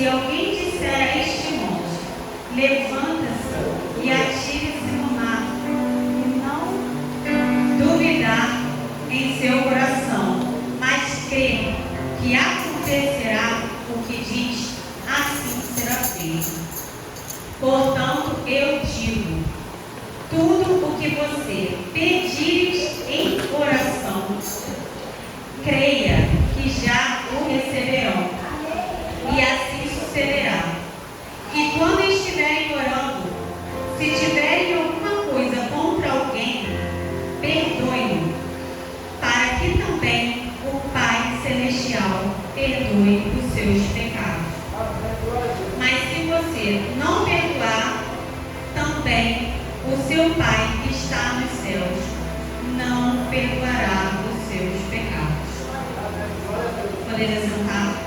Se alguém disser a este monte, levanta-se e atire-se no mar, e não duvidar em seu coração, mas crer que acontecerá o que diz, assim será feito. Portanto, eu digo, tudo o que você pedires em oração, creia que já o receberão, e assim sucederá. E quando estiverem orando, se tiverem alguma coisa contra alguém, perdoe-o, para que também o Pai Celestial perdoe os seus pecados. Mas se você não perdoar, também o seu Pai que está nos céus não perdoará os seus pecados. Poderia sentar?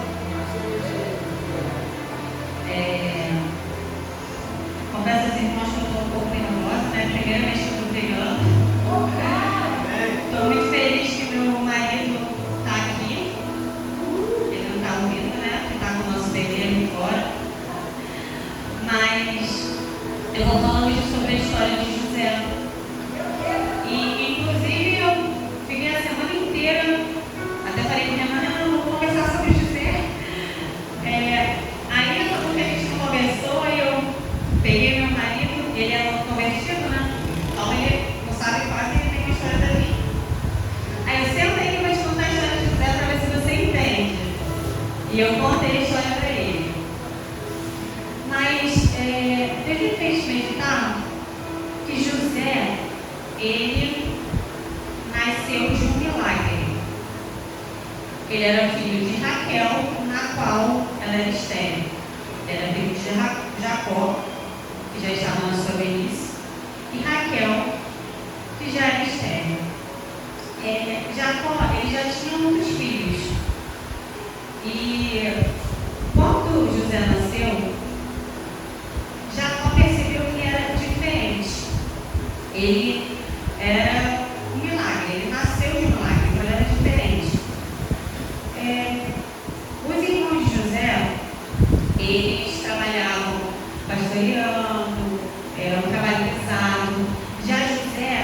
Confesso aos irmãos que eu estou um pouco nervosa, né? Primeira vez que eu estou pregando. Estou muito feliz que meu marido está aqui. Ele não está ouvindo, né? Ele está com o nosso bebê ali fora. Mas eu vou falar hoje sobre a história de José. E inclusive eu fiquei a semana inteira, até falei com minha mãe, não vou conversar sobre José. Aí quando a gente conversou, aí eu peguei meu marido, ele é um convertido, né? Então ele não sabe quase que tem uma história da vida. Aí eu sentei que eu vou te contar a história de José para ver se você entende. E eu contei a história para ele. Mas ele fez meditar que José, ele nasceu de um milagre. Ele era filho de Raquel, na qual ela era estéril. Era filho de Jacó, que já estava na sua velhice, e Raquel, que já era estéril. Jacó, ele já tinha muitos filhos. E quando José nasceu, Jacó percebeu que era diferente. Ele era um milagre, ele nasceu de milagre, então ele era diferente. Os irmãos de José, eles trabalhavam pastoreando, era um trabalho pesado. Já José,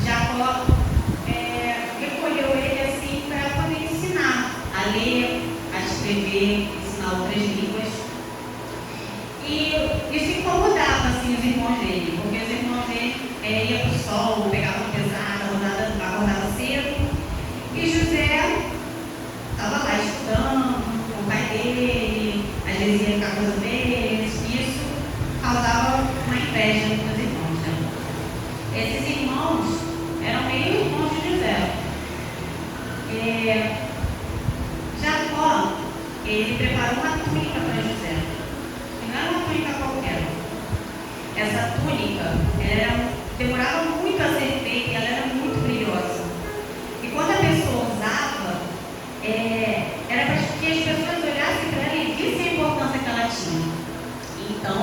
Jacó recolheu ele assim para poder ensinar a ler, a escrever, ensinar outras línguas. E isso incomodava assim, os irmãos dele, porque os irmãos dele iam para o sol, pegavam pesado, acordavam cedo, e José estava lá estudando com o pai dele, às vezes ia ficar com as ovelhas. Isso causava uma inveja nos irmãos, né? Esses irmãos eram meio irmãos de José. Jacó, ele preparou uma túnica para José. Não era uma túnica qualquer. Essa túnica demorava muito a ser feita, ela era muito brilhosa. E quando a pessoa usava, era para que as pessoas olhassem para ela e vissem a importância que ela tinha. Então,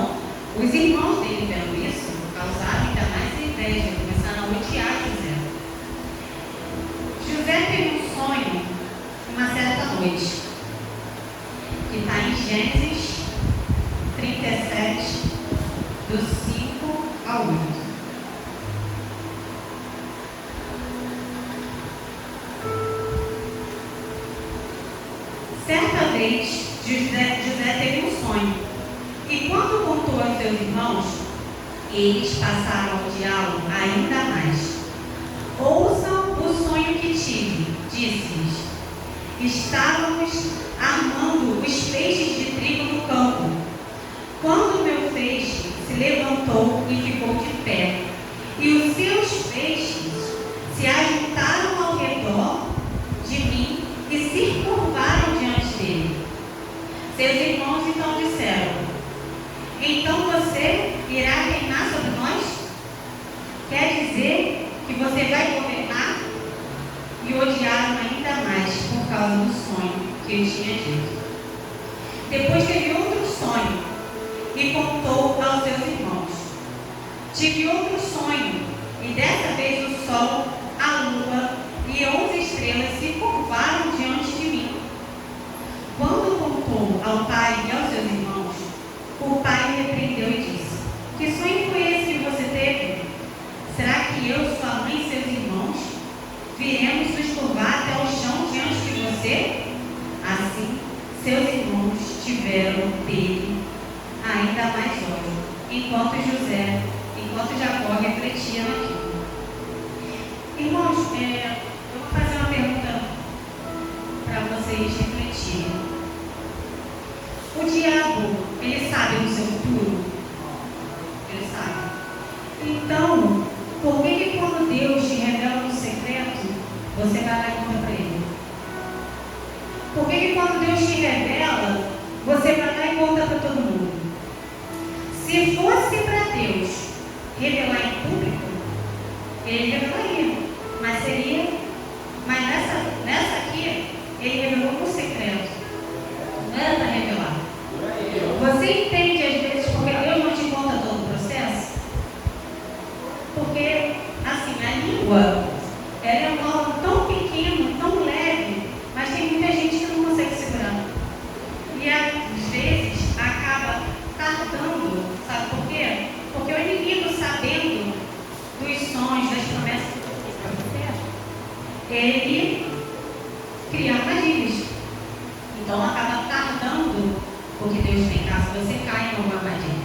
os irmãos dele vendo isso, causaram ainda mais inveja, começaram a odiar José. José teve um sonho uma certa noite, que está em Gênesis 37, do 5 ao 8. Certa vez, José teve um sonho, e quando contou aos seus irmãos, eles passaram a odiá-lo ainda mais. Ouçam o sonho que tive, disse-lhes. Estávamos armando os feixes de trigo no campo, quando o meu feixe se levantou e ficou de pé, e os seus feixes se ajuntaram ao redor de mim e se curvaram diante dele. Seus irmãos então disseram: então você irá reinar sobre nós? Quer dizer que você vai governar? E odiaram ainda mais por causa do sonho que ele tinha dito. Depois teve outro sonho e contou aos seus irmãos. Tive outro sonho, e dessa vez o sol, a lua e 11 estrelas se curvaram diante de mim. Quando contou ao pai e aos seus fizeram dele ainda mais ódio, enquanto Jacó refletia naquilo. Irmãos, eu vou fazer uma pergunta para vocês refletirem. O diabo, ele sabe do seu futuro? Ele sabe. Então, por que quando Deus te revela no secreto, você vai lá e conta para ele? Por que quando Deus te revela, você vai lá e conta para todo mundo? Se fosse para Deus revelar em público, ele revelaria. Mas nessa aqui, ele revelou no secreto. Não era para revelar. Você entende às vezes porque Deus não te conta todo o processo? Porque, assim, a língua, ela é um órgão tão pequeno, tão leve, mas tem muita gente que não consegue segurar. E às vezes acaba tardando, sabe por quê? Porque o inimigo, sabendo dos sonhos, das promessas que Deus fez para você, ele cria armadilhas. Então acaba tardando o que Deus tem, caso você caia em alguma armadilha.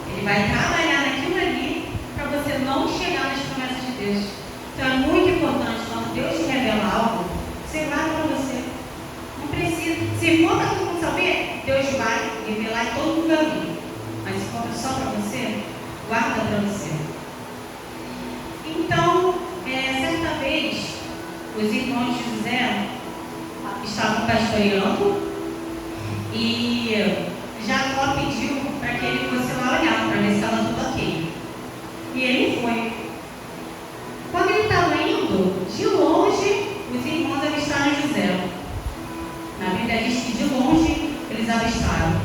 Ele vai trabalhar naquilo ali para você não chegar nas promessas de Deus. Então é muito importante, quando Deus te revela algo, você guarda para você. Não precisa. Se for para todo mundo saber, Deus vai revelar e todo mundo ouvir. Mas se for só para você, guarda para você. Então, certa vez, os irmãos de José estavam pastoreando e Jacó pediu para que ele fosse lá olhar, para ver se estava tudo ok. E ele foi. Quando ele estava indo, de longe, os irmãos avistaram José. Na Bíblia diz que de longe eles avistaram.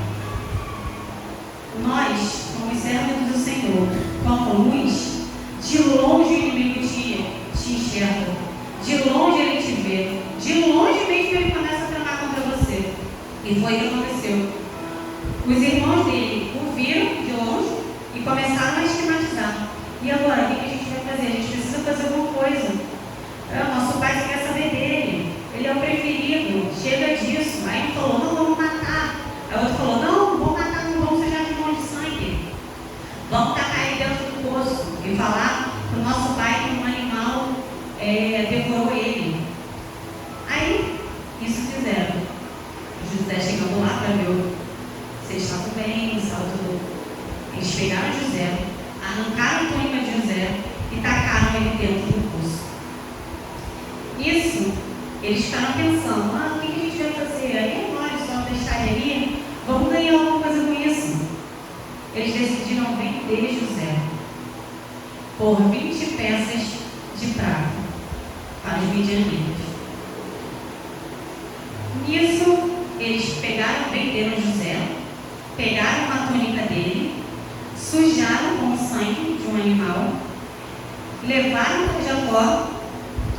Nós, como servos do Senhor, como luz, de longe o inimigo te enxerga. De longe ele te vê. De longe mesmo ele começa a tramar contra você. E foi o que aconteceu. Os irmãos dele o viram de longe e começaram a estigmatizar. E agora, o que a gente vai fazer? A gente precisa fazer alguma coisa. Nosso pai só quer saber dele. Ele é o preferido. Chega disso. Aí ele falou, não, vamos matar. Aí o outro falou, não, vamos matar, não vamos sujar de mão de sangue. Vamos tacar ele dentro do poço. E falar para o nosso pai que um animal devorou ele. Aí, isso fizeram. José chegando lá para ver se eles estavam bem, estava tudo. Eles pegaram José, arrancaram a túnica de José e tacaram ele dentro do poço. Isso, eles ficaram pensando, o que a gente vai fazer? Aí nós só deixar ele ali, vamos ganhar alguma coisa com isso. Eles decidiram vender José por 20 peças de prata para os midianitas. Nisso, eles venderam José, pegaram uma túnica dele, sujaram com o sangue de um animal, levaram para Jacó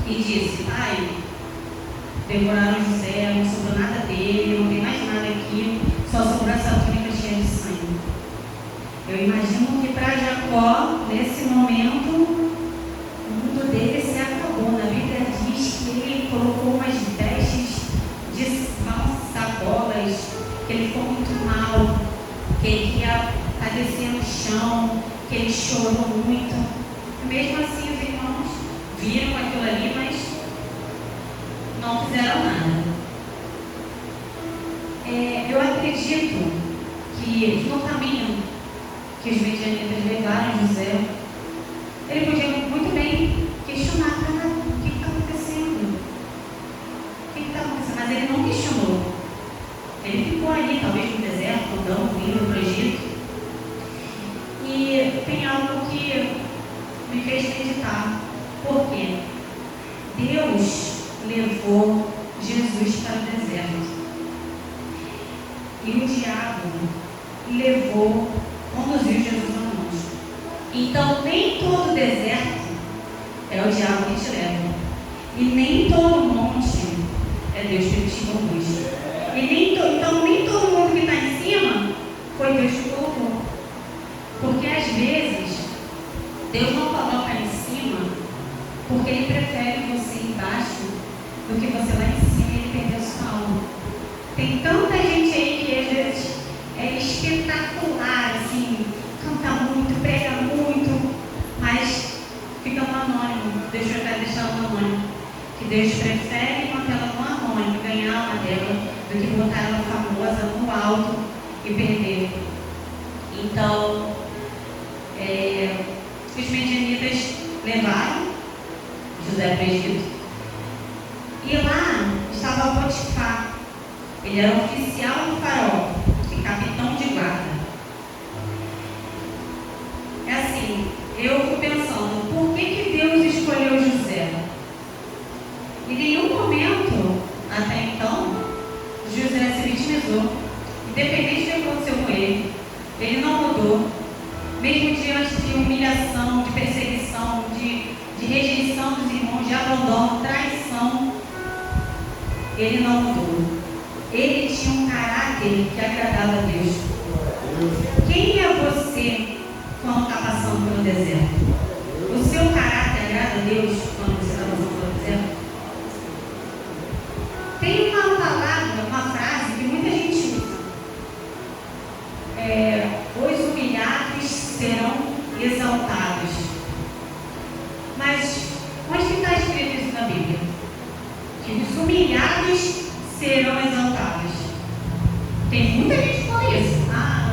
e disse, pai, devoraram José, não sobrou nada dele, não tem mais nada aqui, só sobrou essa túnica cheia de sangue. Eu imagino que para Jacó, nesse momento, o mundo dele se acabou. Na Bíblia diz que ele colocou umas vestes de sacolas, que ele ficou muito mal, que ele ia padecer no chão, que ele chorou muito. E mesmo assim os irmãos viram aquilo ali, mas não fizeram nada. Eu acredito que no caminho que os midianitas levaram José, ele podia muito bem questionar, o que está acontecendo? O que está acontecendo? Mas ele não questionou. Ele ficou ali, talvez no deserto, andando, indo para o Egito. E tem algo que me fez meditar. Por quê? Deus levou Jesus para o deserto. E o diabo conduziu Jesus ao monte. Então, nem todo deserto é o diabo que te leva. E nem todo monte é Deus que te conduz. Então, nem todo mundo que está em cima foi Deus que colocou. Porque às vezes, Deus não coloca em cima porque Ele prefere você embaixo do que você lá em cima e Ele perder a sua alma. Tem tanta gente aí que às vezes Deus prefere mantê-la no anônimo, ganhar uma dela, do que botar ela famosa no alto e perder. Então, os medianitas levaram José para o Egito. E lá estava Potifar. Ele era oficial do faraó e capitão de guarda. É assim, eu fico pensando, por que Deus escolheu José? Em nenhum momento, até então, José se vitimizou. Independente do que aconteceu com ele, ele não mudou. Mesmo diante de humilhação, de perseguição, de rejeição dos irmãos, de abandono, traição, ele não mudou. Ele tinha um caráter que agradava a Deus. Quem é você quando está passando pelo deserto? O seu caráter agrada a Deus quando você está passando pelo deserto? Tem uma palavra, uma frase que muita gente usa. Os humilhados serão exaltados. Mas onde está escrito isso na Bíblia? Que os humilhados serão exaltados. Tem muita gente que fala isso.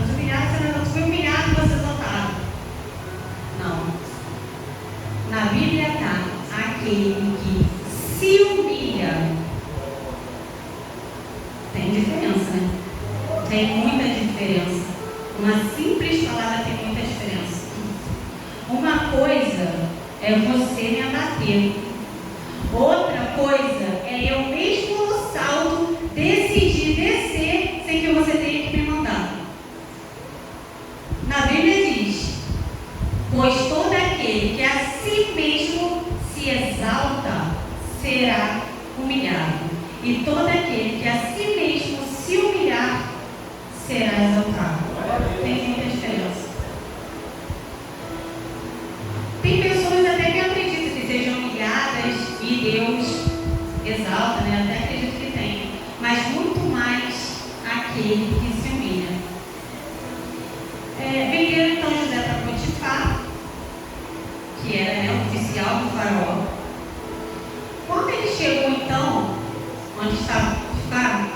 Os humilhados serão exaltados. Fui humilhado e você exaltado. Não. Na Bíblia está aquele que se humilha. Tem diferença, né? Tem muita diferença. Uma simples palavra tem muita diferença. Uma coisa é você me abater. Outra coisa é eu mesmo no salto decidir descer sem que você tenha que me mandar. Na Bíblia diz: pois todo aquele que a si mesmo se exalta será humilhado, e todo aquele que a si mesmo se humilhar será exaltado. Tem muita diferença. Tem pessoas até que acreditam que sejam humilhadas e Deus exalta, né? Até acredito que tem. Mas muito mais aquele que se humilha. Venderam então José para Potifar, que era o oficial do faraó. Quando ele chegou então, onde estava Potifar,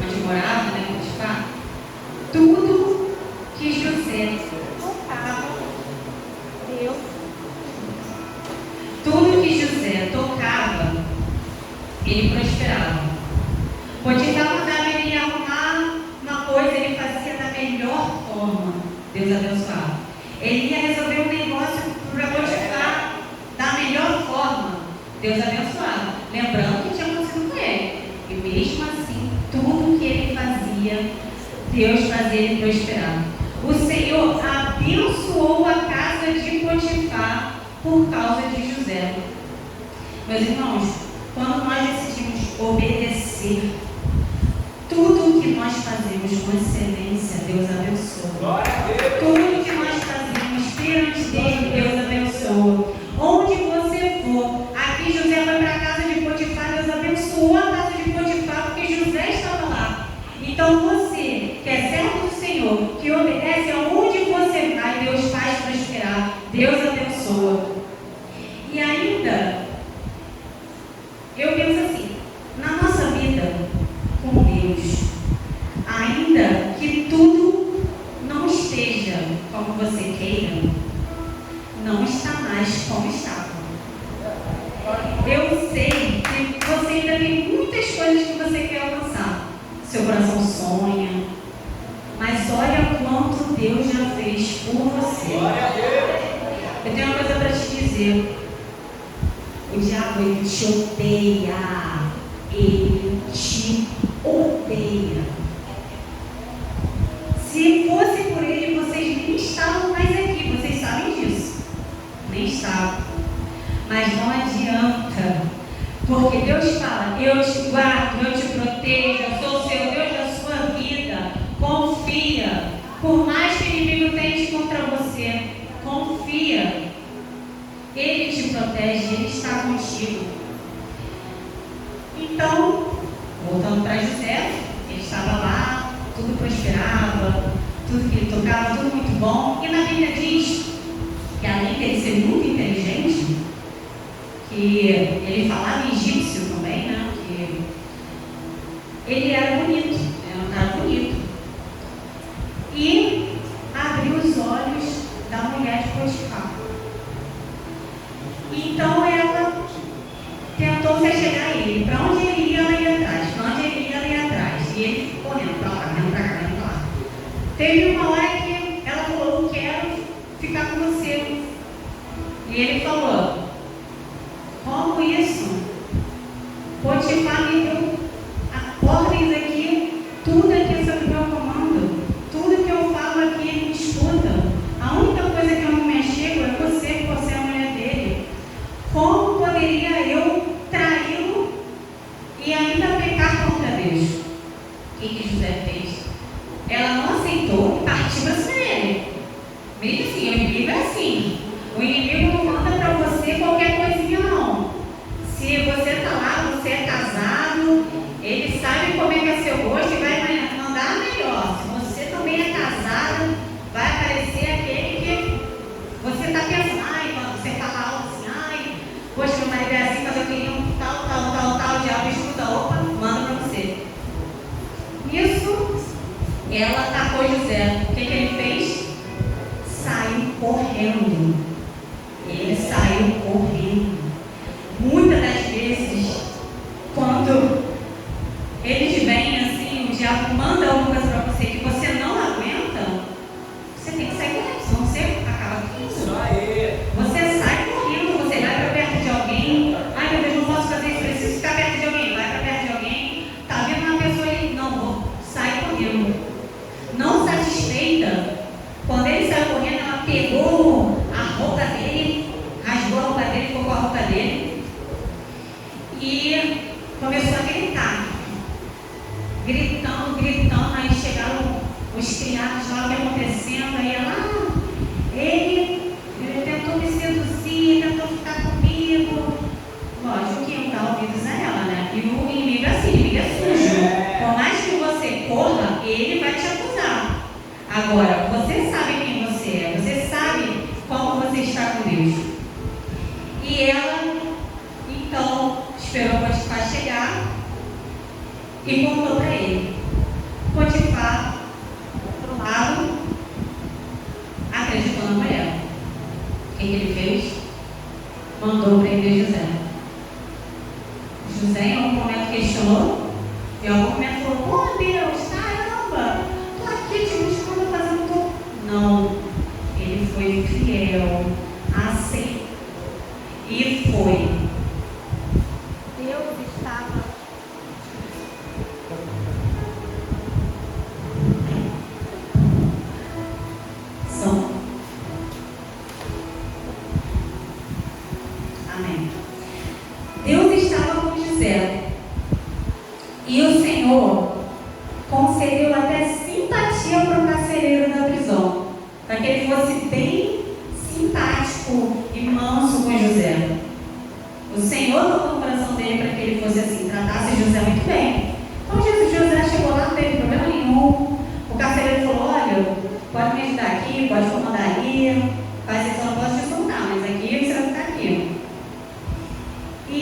onde morava, né, Potifar, tudo que José tocava, tudo que José tocava, ele prosperava. Potifar mandava ele arrumar uma coisa, ele fazia da melhor forma. Deus abençoava. Ele ia resolver um negócio para Potifar da melhor forma. Deus abençoava. Lembrando que tinha acontecido com ele. E mesmo assim, tudo que ele fazia, Deus fazia ele prosperar. O Senhor abençoou a casa de Potifar por causa de José. Meus irmãos, quando nós decidimos obedecer, tudo que nós fazemos com excelência, Deus abençoa. Tudo que nós fazemos perante dele, Deus abençoa. Onde você for, aqui José foi para a casa de Potifar, Deus abençoou a casa de Potifar, porque José estava lá. Então você, que é servo do Senhor, que obedece aonde você vai, Deus faz prosperar, Deus abençoa. E ainda, eu penso assim, na nossa vida com Deus, ainda que tudo não esteja como você queira, não está mais como estava. Eu sei que você ainda tem muitas coisas que você quer alcançar. Seu coração sonha, mas olha quanto Deus já fez por você. Eu tenho uma coisa para te dizer. O diabo, ele te odeia. Ele te odeia. Se fosse por ele, vocês nem estavam mais aqui. Vocês sabem disso. Nem estavam. Mas não adianta. Porque Deus fala: eu te guardo, eu te protejo, eu sou o seu Deus da sua vida. Confia. Por mais que o inimigo tente contra você, confia. Ele te protege, ele está contigo. Então, voltando para José, ele estava lá, tudo prosperava, tudo que ele tocava, tudo muito bom. E na Bíblia diz que além de ele ser muito inteligente, que ele falava em egípcio, ele era bonito, era um cara bonito. E abriu os olhos da mulher de Potifar. Então ela tentou se chegar a ele. Para onde ele ia, ela ia atrás. Para onde ele ia, ela ia atrás. E ele correndo para lá, correndo para cá, correndo para lá. Teve uma hora que ela falou: "Eu quero ficar com você." E ele falou: "Como isso? Potifar me deu ordens aqui, tudo aqui é sob meu comando, tudo que eu falo aqui ele me escuta. A única coisa que eu não me achego é você, que você é a mulher dele. Como poderia eu traí-lo e ainda pecar contra Deus?" O que José fez? Ela não aceitou e partiu para cima dele. Mesmo assim, o inimigo é assim. O inimigo não manda para você qualquer coisinha, não. Se você está lá, você é casado, ele sabe como é que é seu gosto e vai mandar melhor. Se você também é casado, vai aparecer aquele que você está pensando: "Ai, quando você fala algo assim, ai, poxa, meu marido é assim, mas eu queria um tal, o diabo escuta, opa, manda para você." Nisso, ela atacou José. O que ele fez? Saiu correndo. Ele saiu correndo. Muitas das vezes, quando eles vêm assim, o diabo manda alguma coisa para você que você não aguenta, você tem que sair correndo, senão você acaba com isso. Você sai correndo, você vai para perto de alguém. "Ai, meu Deus, não posso fazer isso, preciso ficar perto de alguém." Vai para perto de alguém, está vendo uma pessoa ali, não, sai correndo. Não satisfeita, quando ele saiu correndo, ela pegou a roupa dele, rasgou a roupa dele, ficou com a roupa dele e começou a gritar. Gritando, aí chegaram os criados lá, o que acontecendo, aí ela, ele tentou me seduzir, tentou ficar comigo. Lógico que não dá ouvidos a ela, né? E o inimigo é assim, o inimigo é sujo. Por mais que você corra, ele vai te acusar. Agora, você sabe quem você é, você sabe como você está com Deus. E ela, então, esperou Potifar chegar e contou para ele. Potifar, do outro lado, acreditou na mulher. O que ele fez? Mandou prender José. José, em algum momento, questionou. Em algum momento falou: "Oh Deus, caramba, estou aqui te buscando, fazendo tudo." Não, ele foi fiel, aceitou e foi. Deus estava. Amém. Deus estava com José. E o Senhor concedeu até simpatia para o carcereiro da prisão, para que ele fosse bem simpático e manso com José. O Senhor tocou no coração dele para que ele fosse assim, tratasse José muito bem. Então José chegou lá, não teve problema nenhum. O carcereiro falou: "Olha, pode me ajudar aqui, pode comandar ali, faz isso, eu não posso te soltar, mas aqui você vai ficar aqui." E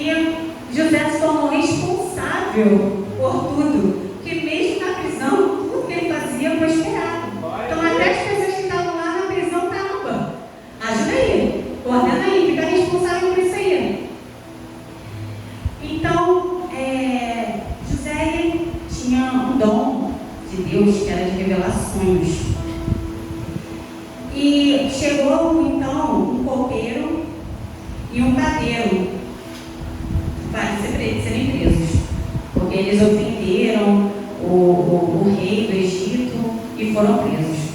José se tornou responsável por tudo, que mesmo na prisão, tudo que ele fazia prosperava. Então até as pessoas que estavam lá na prisão, caramba, ajuda aí, ordena aí, fica responsável por isso aí. Então, José tinha um dom de Deus, que era de revelações. E chegou então um copeiro e um padeiro para serem presos, porque eles ofenderam o rei do Egito e foram presos.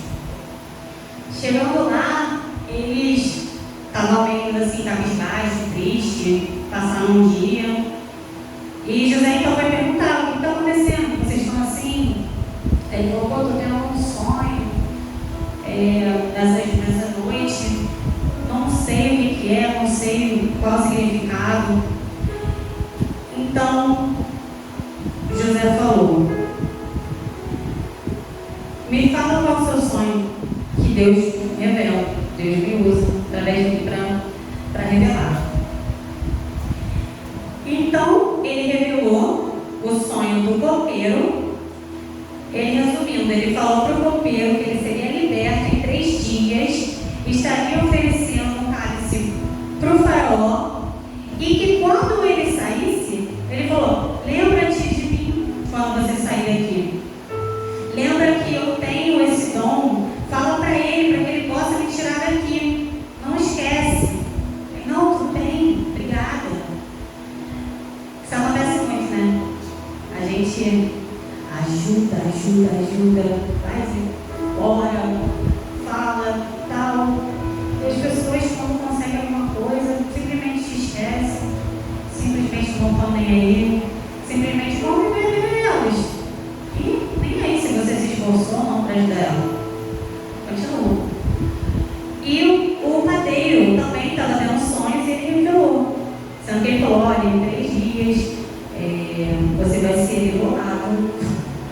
Chegando lá, eles estavam meio assim, cabisbaixo, triste, passaram um dia. E José então vai perguntar: "O que está acontecendo? Vocês estão assim?" Ele falou: "Estou tendo um sonho nessa noite, não sei o que é, não sei qual o significado." Então José falou: "Me fala qual é o seu sonho." Que Deus revela, Deus me usa através de mim para revelar. Então ele revelou o sonho do copeiro, ele resumindo, ele falou para o copeiro que ele seria liberto em 3 dias, estaria oferecendo um cálice para o faraó, e que quando ele saísse, ele falou: lembra-te de mim quando você sair daqui. Lembra que eu tenho esse dom, fala para ele que ele possa me tirar daqui. Não esquece. Não, tudo bem, obrigada. Isso acontece muito, né? A gente ajuda, faz, ora, fala, tal. E as pessoas, quando conseguem alguma coisa, simplesmente se esquecem, simplesmente não estão nem aí, simplesmente vão viver elas. E nem aí se você se esforçou ou não para ajudar ela. Continua. E o padeiro também estava tendo sonhos e ele revelou. Sendo que ele falou: olha, em 3 dias você vai ser devorado.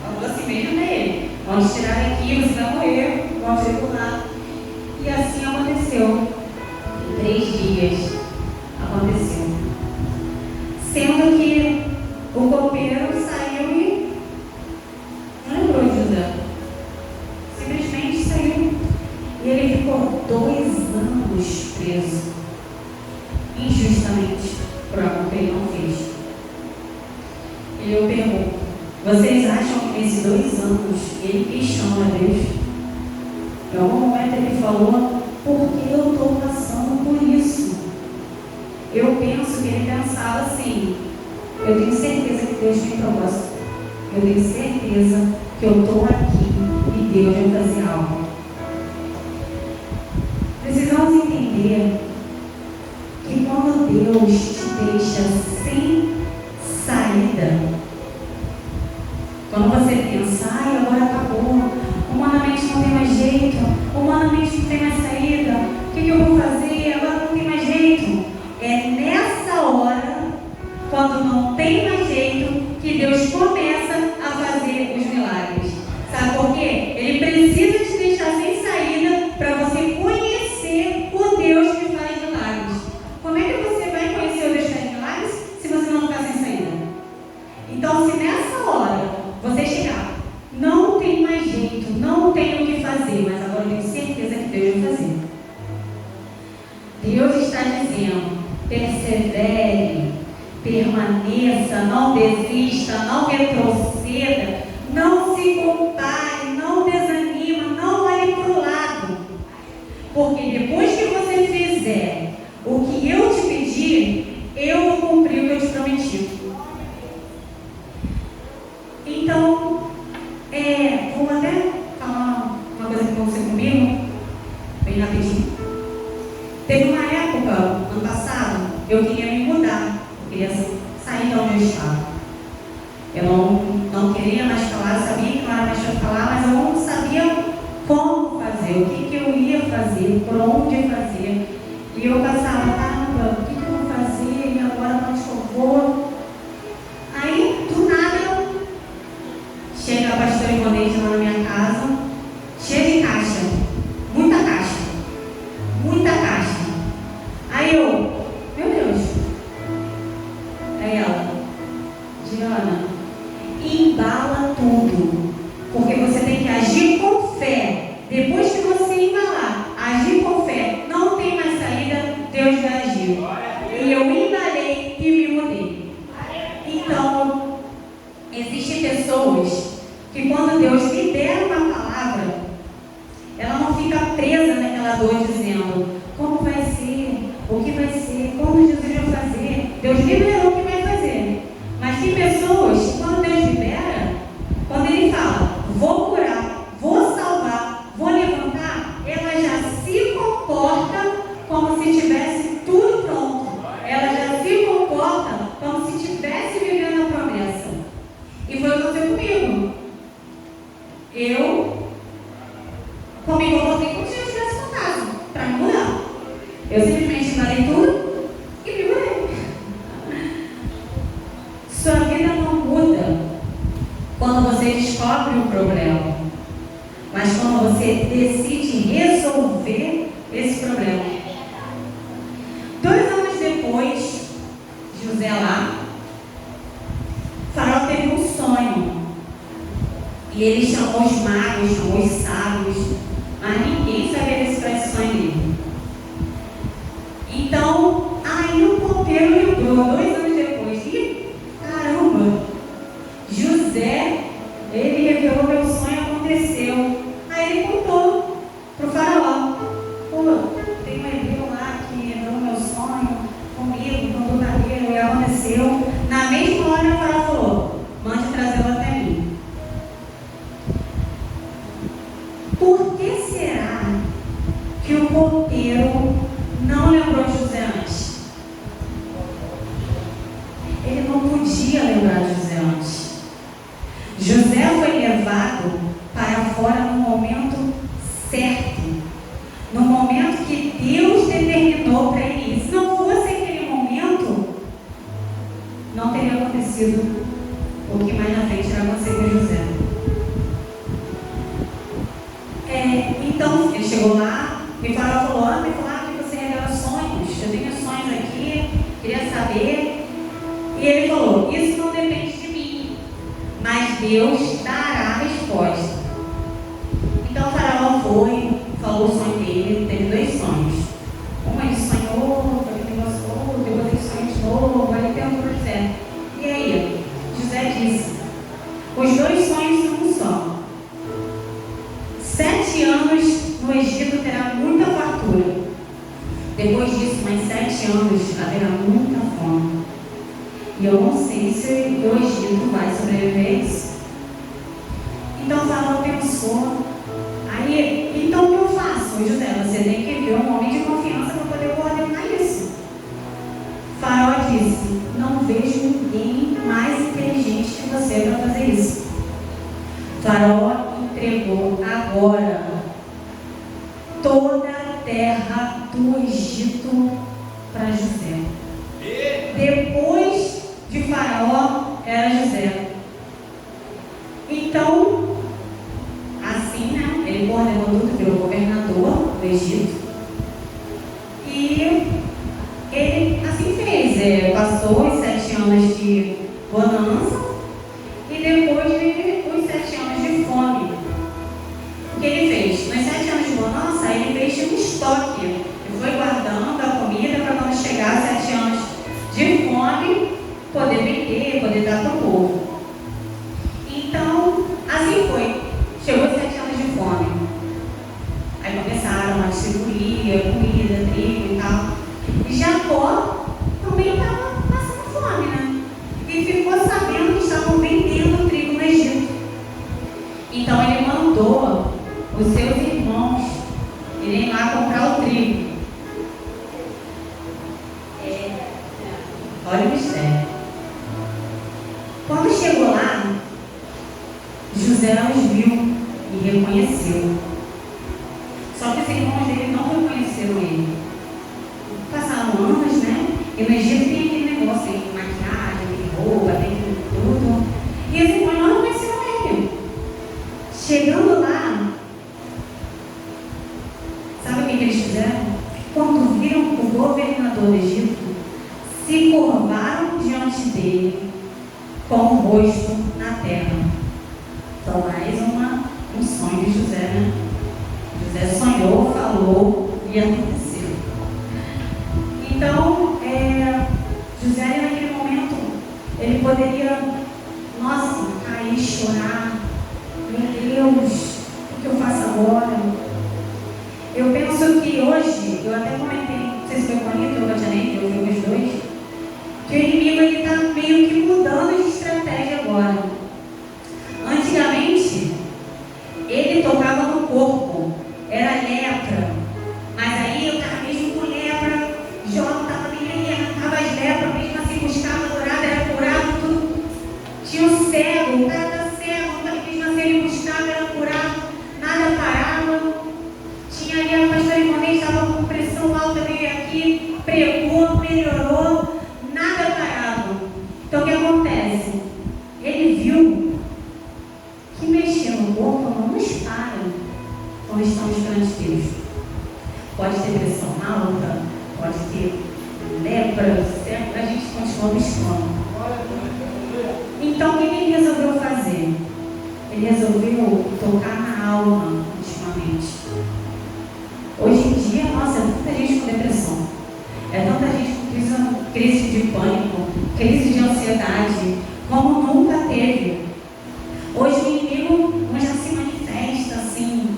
Falou assim mesmo nele: vão te tirar daqui, você vai morrer, vão te devorar. E assim aconteceu. Em 3 dias aconteceu. Sendo que o copeiro saiu e não lembrou de José. Simplesmente saiu. E ele ficou 2 anos preso, injustamente, por algo que ele não fez. E eu pergunto: vocês acham que nesses 2 anos ele questionou a Deus? Em algum momento ele falou: por que eu estou passando por isso? Eu penso que ele pensava assim: eu tenho certeza que Deus tem propósito. Eu tenho certeza que eu estou aqui e Deus vai fazer algo. Precisamos entender que quando Deus te deixa sem saída, quando você pensa: ai, agora acabou, humanamente não tem mais jeito, humanamente não tem mais saída, o que eu vou fazer? Agora não tem mais jeito. É nessa hora, quando não tem mais jeito, que Deus começa a fazer os milagres. Sabe por quê? Ele precisa te deixar sem saída para você conhecer o Deus que faz milagres. Como é que você vai conhecer o Deus que faz milagres se você não ficar sem saída? Então, se nessa hora você chegar, não tem mais jeito, não tem o que fazer, mas agora eu tenho certeza que Deus vai fazer. Deus está dizendo: persevere, permaneça, não desista, não retroceda, não se compare, não desanima, não olhe para o lado. Porque depois que você fizer o que eu te pedi, eu vou cumprir o que eu te prometi. Então, vou até falar uma coisa que aconteceu comigo, bem rapidinho. Teve uma época, ano passado, eu queria me mudar, eu queria sair de onde eu estava. Eu não queria mais falar, sabia que não era mais para falar, mas eu não sabia como fazer, o que eu ia fazer, por onde fazer. E eu passava: caramba, o que eu vou fazer? E agora para onde eu vou? Aí, do nada, chega a pastora Ivonete lá na minha casa, cheia de caixa, muita caixa. Aí eu: meu Deus. Aí ela: Diana, embala tudo, porque você tem que agir com fé. Depois que você embalar, agir com fé, não tem mais saída, Deus vai agir. E eu embalei e me mudei. Então, existem pessoas que quando Deus libera uma palavra, ela não fica presa naquela dor dizendo: como vai ser? O que vai ser? Como Jesus vai fazer? Deus liberou o que vai fazer. Mas tem pessoas que quando Deus libera, quando Ele fala: vou curar, vou salvar, vou levantar, ela já se comporta como se tivesse tudo pronto. Ela já se comporta como se estivesse vivendo a promessa. E foi o que aconteceu comigo. Comigo eu voltei como se eu estivesse com casa, para me mudar. Eu simplesmente embalei tudo e me mudei. Sua vida não muda quando você descobre o problema, mas quando você decide resolver esse problema. 2 anos depois, José lá, Faraó teve um sonho. E ele chamou os magos, chamou os sábios, mas ninguém sabia desse sonho dele. Então, aí o copeiro lembrou, 2 anos depois, e caramba, José, ele revelou meu sonho, aconteceu. Aí ele contou para o faraó: pô, tem um hebreu lá que revelou meu sonho comigo, contou para ele, e aconteceu. Na mesma hora o faraó falou: mande trazê-lo até mim. Por que será que o copeiro não lembrou de José antes? Ele não podia lembrar de José antes. José foi levado para fora no momento certo, no momento que Deus determinou para ele. Se não fosse aquele momento, não teria acontecido o que mais na frente vai acontecer com José. Então, ele chegou lá, e o faraó falou: me falaram que você revela sonhos, eu tenho sonhos aqui, queria saber. E ele falou: isso não depende de mim, mas Deus dará a resposta. Então o faraó foi, falou o sonho dele, teve 2 sonhos. Um ele sonhou, ele negociou, depois ele sonhou de novo, ele perguntou para José. E aí? José disse: os 2 sonhos são um só. 7 anos no Egito terá muita fartura. Depois disso, mais 7 anos haverá muita fome. E eu não sei se o Egito vai sobreviver a isso. Então o faraó pensou: aí, então o que eu faço? José, você tem que ver um homem de confiança para poder coordenar isso. O faraó disse: não vejo ninguém mais inteligente que você para fazer isso. O faraó entregou agora toda a terra do Egito para José. Depois de Faraó era José. Então, assim, né? Ele coordenou tudo, virou governador do Egito. E ele assim fez. Passou os 7 anos de bonança e depois os 7 anos de fome. O que ele fez? Nos 7 anos de bonança, ele fez um estoque. Ele foi guardando a comida para quando chegar 7 anos de fome, poder vender, poder dar para o povo. Então, assim foi. Chegou 7 anos de fome. Aí começaram a distribuir comida, trigo e tal. E Jacó também estava passando fome, né? E ficou sabendo que estavam vendendo trigo no Egito. Então ele mandou os seus irmãos irem lá comprar o trigo. Olha o mistério. Quando chegou lá, José os viu e reconheceu. Só que os irmãos dele não reconheceram ele. Passaram anos, né? E no Egito tem aquele negócio, tem maquiagem, tem roupa, tem tudo. E os irmãos não reconheceram ele. Chegando lá, sabe o que eles fizeram? Quando viram o governador do Egito, se curvaram diante dele com o rosto na terra. Então, mais um sonho de José, né? José sonhou, falou e aconteceu. Então, José, naquele momento, ele poderia, cair, chorar. Meu Deus, o que eu faço agora? Eu penso que hoje, eu até comentei, não sei se foi com a Anitta ou com a Janete, eu vi os 2, que o inimigo está meio que mudando de estratégia agora. Antigamente, ele tocava no corpo, era lepra, mas aí eu estava mesmo com lepra, Jó estava bem aí, arrancava as lepras, mesmo assim buscava, adorava, era curado, tudo. Tinha um cego, o cara está cego, mesmo assim ele buscava, era curado, nada parava. Tinha ali a pastora Ivonete, estava com pressão alta, veio aqui, pregou, melhorou, nada parava. Então o que acontece? Ele viu que mexer no corpo não nos para quando estamos perante Deus. Pode ter pressão alta, pode ter lepra, certo? A gente continua buscando. Então o que ele resolveu fazer? Ele ele resolveu tocar na alma ultimamente. Hoje em dia, nossa, é tanta gente com depressão, é tanta gente com crise de pânico, crise de ansiedade, como nunca teve. Hoje o inimigo já se manifesta assim,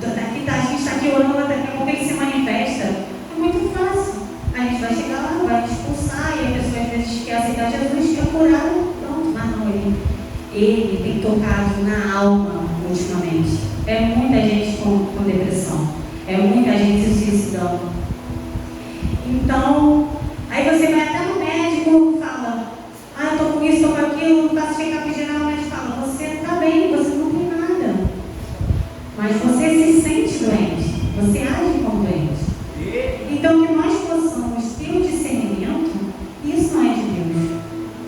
a gente está aqui orando, daqui a pouco ele se manifesta. É muito fácil. A gente vai chegar lá, vai expulsar, e a pessoa às vezes quer aceitar Jesus, quer curar, pronto, mas não, ele tem tocado na alma ultimamente. É muita gente com depressão, é muita gente se suicidando. Então, aí você vai até no médico e fala, eu estou com isso, estou com aquilo, faço check-up geral, mas fala, você está bem, você não tem nada. Mas você se sente doente, você age como doente. Então, que nós possamos ter o discernimento, isso não é de Deus.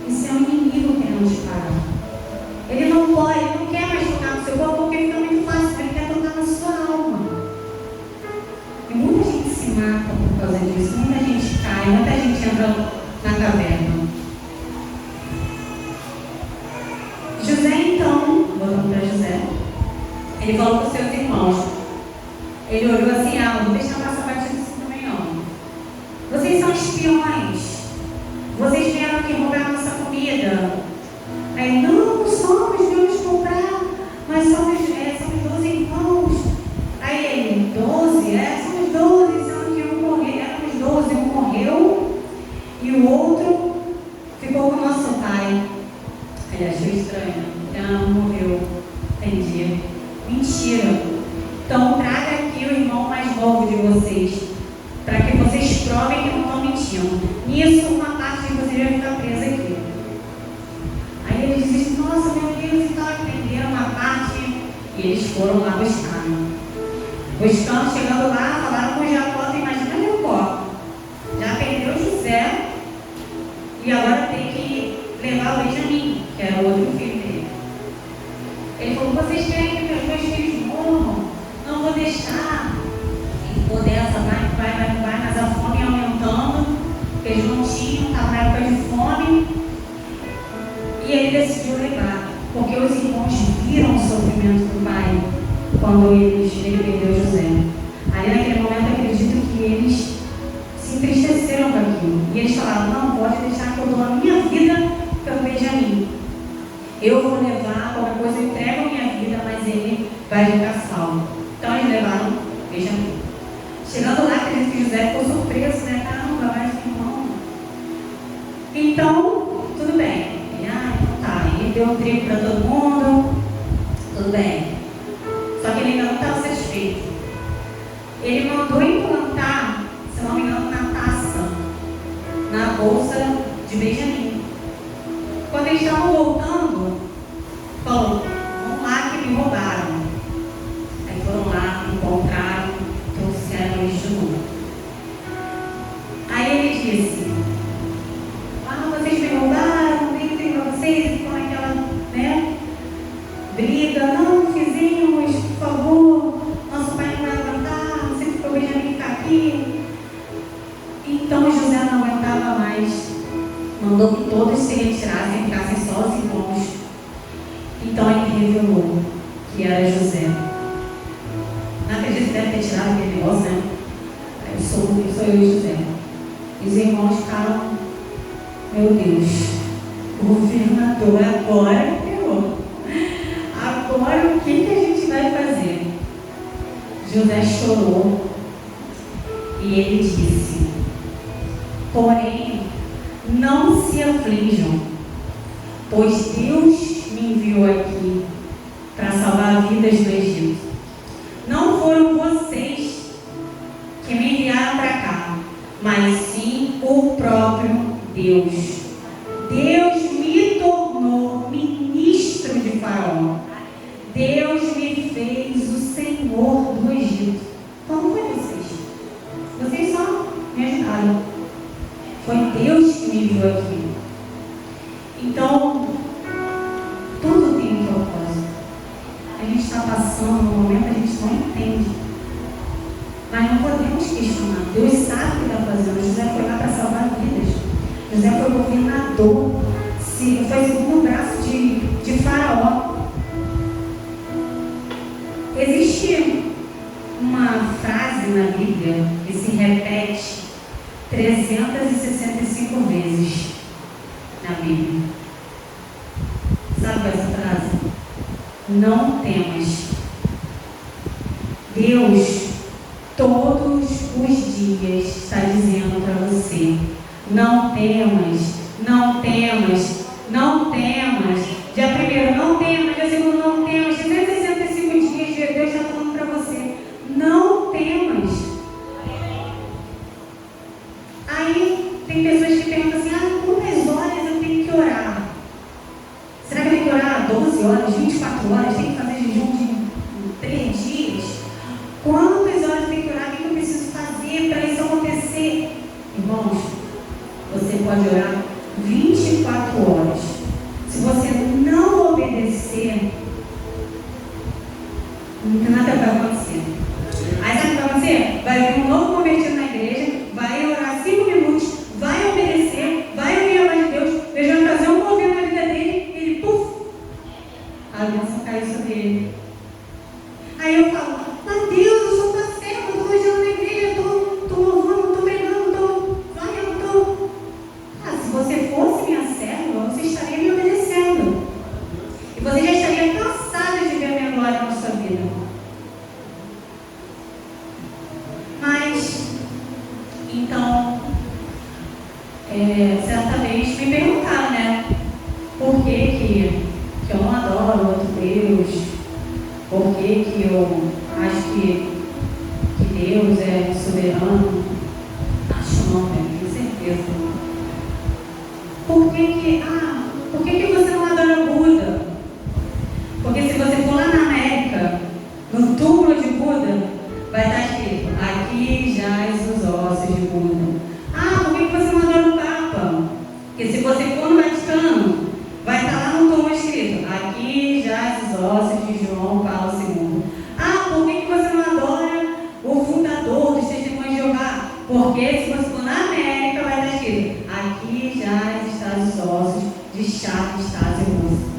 Isso é o inimigo querendo te parar. Ele não pode, ele não quer mais tocar no seu corpo porque fica muito fácil, ele quer tocar na sua alma. E muita gente se mata por causa disso, muita gente cai, muita gente entra na caverna. José, então, voltando para José, ele falou para os seus irmãos, ele olhou assim, não vou deixar passar batido isso também não. Vocês são espiões, vocês vieram aqui roubar a nossa comida. Aí, não somos, viemos comprar, mas somos 12 irmãos. Aí ele, 12? Somos 12, sendo que um morreu, éramos 12, um morreu e o outro ficou com o nosso pai. Ele achou estranho, não morreu, entendi. Mentira. Então traga aqui o irmão mais novo de vocês, para que vocês provem que não estão mentindo. Nisso, uma parte de vocês vai ficar presa aqui. Aí eles dizem, nossa, meu Deus, e tal, prenderam uma parte, e eles foram lá buscando. Buscando, chegando lá, falaram com Jacó, imagina Jacó. Já perdeu José, e agora tem que levar o Benjamim, que era o outro filho dele. Ele falou, vocês querem que meus dois filhos morram? Não vou deixar. E por dessa vai, mas a fome ia aumentando, eles não tinham, estava na época de fome. E ele decidiu levar, porque os irmãos viram o sofrimento do pai quando ele perdeu José. Aí naquele momento acredito que eles se entristeceram com aquilo. E eles falaram, não, pode deixar que eu dou a minha vida pelo Benjamim. Eu vou levar, qualquer coisa eu entrego a minha vida, mas ele vai ficar salvo. Então eles levaram Benjamim. Chegando lá, acredito que José ficou surpreso, né? Caramba, vai ser irmão. Então, tudo bem. Então tá, ele deu um trigo para todo mundo, tudo bem. Só que ele ainda não estava satisfeito. Ele mandou implantar, se não me engano, na taça, na bolsa de Benjamim. Quando eles estavam voltando, falou, vamos lá que me roubaram. Aí foram lá, encontraram, trouxeram eles de novo. Aí ele disse, vocês me roubaram, brintem para vocês, ficam naquela, briga, não fizemos, por favor, nosso pai não vai aguentar, não sei se o Benjamim ficar aqui. Então José não aguentava mais, mandou que todos se retirassem, ficassem só os irmãos. Então ele revelou que era José. Não acredito que deve ter tirado aquele negócio, né? Sou eu e José. E os irmãos ficaram, meu Deus, o governador agora ferrou. Agora o que a gente vai fazer? José chorou e ele disse, porém, não se aflijam, pois Deus me enviou aqui para salvar vidas do Egito. Não foram vocês que me enviaram para cá, mas sim o próprio Deus. Deus me tornou ministro de Faraó. Deus me fez o Senhor do Egito. Então não foi vocês. Vocês só me ajudaram. Foi Deus que me enviou aqui. Então, tudo tem um propósito. A gente está passando um momento, a gente não entende. Mas não podemos questionar. Deus sabe o que está fazendo. José foi lá para salvar vidas. José foi governador. Foi segundo braço de Faraó. Existe uma frase na Bíblia que se repete 365 vezes na Bíblia. Sabe essa frase? Não temas. Deus, todos os dias, está dizendo para você: não temas, não temas, não temas. Dia 1º, não temas. Dia 2º, não temas. 365 dias, Deus está falando para você: não temas. Aí tem pessoas que perguntam assim: quantas horas eu tenho que orar? Será que eu tenho que orar 12 horas, 24 horas? Tem que fazer jejum de 3 dias? Quantas horas eu tenho que orar? O que eu preciso fazer para isso acontecer? Irmãos, você pode orar 24 horas. Se você não obedecer, nada vai acontecer. Aí sabe o que vai acontecer? Vai vir um novo convertido na igreja, vai orar 5 minutos, vai obedecer, vai ouvir a voz de Deus, Deus vai fazer um mover na vida dele, e ele, puf, a bênção caiu sobre ele. Aí eu falo: mas Deus, eu sou tua serva, eu estou viajando na igreja, estou louvando, estou pregando, estou falando, se você fosse minha serva, você estaria me obedecendo. E você já estaria cansada de ver a minha glória na sua vida. Mas, então, certamente me perguntaram, né? Por que eu não adoro outro Deus? Por que eu acho que Deus é soberano? Acho não, tenho certeza. Por que você não adora Buda? Porque se você for lá na América, no túmulo de Buda, vai estar escrito: aqui jaz os ossos de Buda. Por que você não adora o Papa? Porque se você for no Vaticano, vai estar lá no túmulo escrito: aqui jaz os ossos de João Paulo II. Por que você não adora o fundador dos Testemunhos de Jeová? Porque se você for na América, vai estar escrito: aqui jaz os ossos de Charles Taze Russell.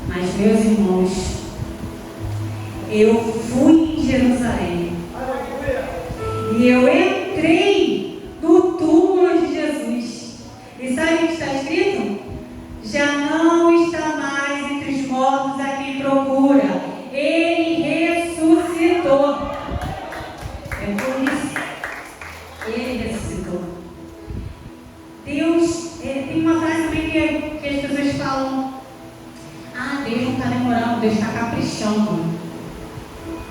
Mas, meus irmãos, eu fui em Jerusalém e eu entrei no túmulo de Jesus. E sabe o que está escrito? Já não está mais entre os mortos a quem procura. Ele ressuscitou. É por isso. Ele ressuscitou. Deus, tem uma frase também que as pessoas falam: Deus não está demorando, Deus está caprichando.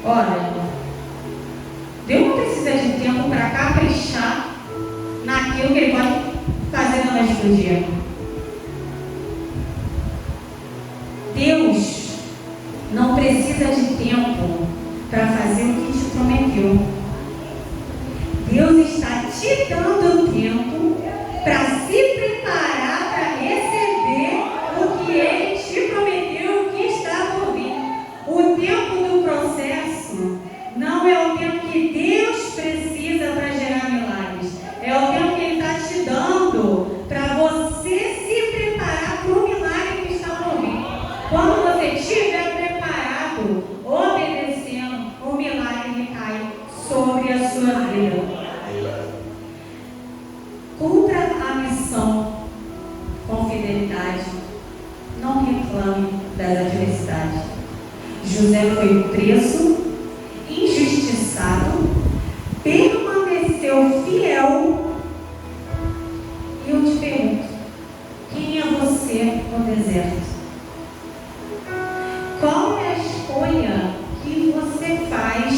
Olha, Deus não precisa de tempo para caprichar naquilo que Ele pode fazer na noite do dia. Deus não precisa de tempo para fazer o que te prometeu. Deus está te dando tempo para se preparar para receber o que Ele te prometeu, o que está por vir. O tempo do processo não é o tempo que Deus precisa para gerar milagres. É o tempo que Ele está te dando para você se preparar para o milagre que está por vir. Quando você estiver preparado, obedecendo, o milagre cai sobre a sua vida. Cumpra a missão com fidelidade. Não reclame das adversidades. José foi preso, injustiçado, permaneceu fiel. E eu te pergunto: quem é você no deserto? Qual é a escolha que você faz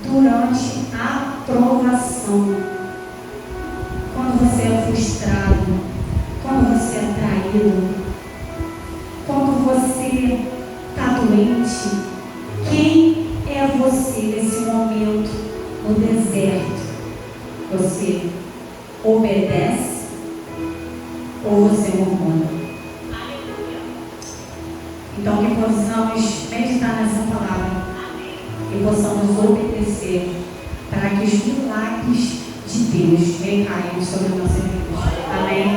durante a provação? Quando você é frustrado, quando você é traído, quando você está doente, quem é você nesse momento no deserto? Você obedece ou você murmura? Então que possamos meditar nessa palavra e possamos obedecer para que os milagres de Deus recaiam sobre a nossa vida. Amém?